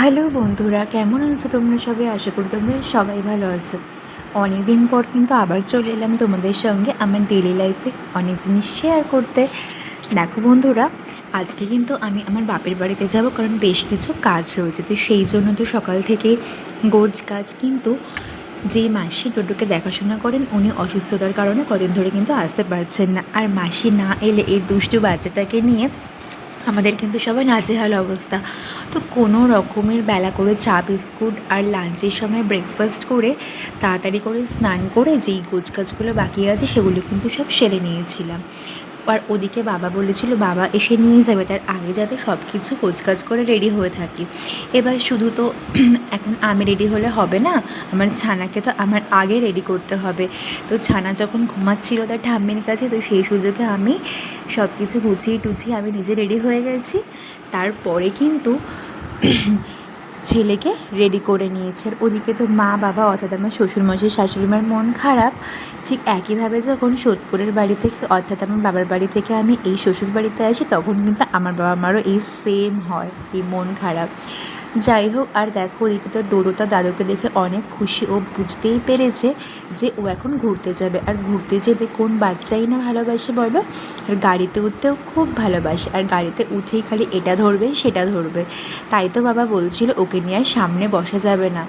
Hello বন্ধুরা, কেমন আছো তোমরা সবাই? আশা করি তোমরা সবাই ভালো আছো। অনেক দিন পর কিন্তু আবার চলে এলাম তোমাদের সঙ্গে আমার ডেইলি লাইফে অনেক জিনিস শেয়ার করতে। দেখো বন্ধুরা, আজকে কিন্তু আমি আমার বাপের বাড়িতে যাব, কারণ বেশ কিছু কাজ রয়েছে। তো সেই জন্য তো সকাল থেকে গোছ কাজ, কিন্তু যে মাসি টোটোকে দেখাশোনা করেন উনি অসুস্থতার কারণে কদিন ধরে কিন্তু আসতে পারছেন না। আর মাসি না এলে এই দুষ্টু বাচ্চাটাকে নিয়ে আমাদের কিন্তু সবাই নাজেহাল অবস্থা। তো কোনো রকমের বেলা করে চা বিস্কুট আর লাঞ্চের সময় ব্রেকফাস্ট করে তাড়াতাড়ি করে স্নান করে যেই গোছকাজগুলো বাকি আছে সেগুলো কিন্তু সব সেরে নিয়েছিলাম। আর ওদিকে বাবা বলেছিল বাবা এসে নিয়ে যাবে, তার আগে যাতে সব কিছু গোছকাজ করে রেডি হয়ে থাকি। এবার শুধু তো এখন আমি রেডি হলে হবে না, আমার ছানাকে তো আমার আগে রেডি করতে হবে। তো ছানা যখন ঘুমাচ্ছিল তার ঠাম্মির কাছে, তো সেই সুযোগে আমি সব কিছু গুছিয়ে টুছিয়ে আমি নিজে রেডি হয়ে গেছি। তারপরে কিন্তু ছেলেকে রেডি করে নিয়েছে। আর ওদিকে তো মা বাবা অর্থাৎ আমার শ্বশুরমশাই শাশুড়িমার মন খারাপ। ঠিক একইভাবে যখন সোদপুরের বাড়ি থেকে অর্থাৎ আমার বাবার বাড়ি থেকে আমি এই শ্বশুর বাড়িতে আসি, তখন কিন্তু আমার বাবা মারও এই সেম হয়, এই মন খারাপ। যাই হোক, আর দেখো ওদিকে তো ডোরো তার দাদুকে দেখে অনেক খুশি। ও বুঝতেই পেরেছে যে ও এখন ঘুরতে যাবে। আর ঘুরতে যেতে কোন বাচ্চাই না ভালোবাসে বলো? আর গাড়িতে উঠতেও খুব ভালোবাসে, আর গাড়িতে উঠেই খালি এটা ধরবে সেটা ধরবে। তাই তো বাবা বলছিল ওকে নিয়ে আর সামনে বসা যাবে না।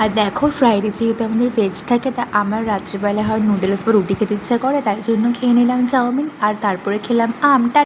আর দেখো, ফ্রাইডে যেহেতু আমাদের ভেজ থাকে, তা আমার রাত্রিবেলা হয় নুডলস বা রুটি খেতে ইচ্ছা করে, তাই জন্য খেয়ে নিলাম চাউমিন, আর তারপরে খেলাম আমটা।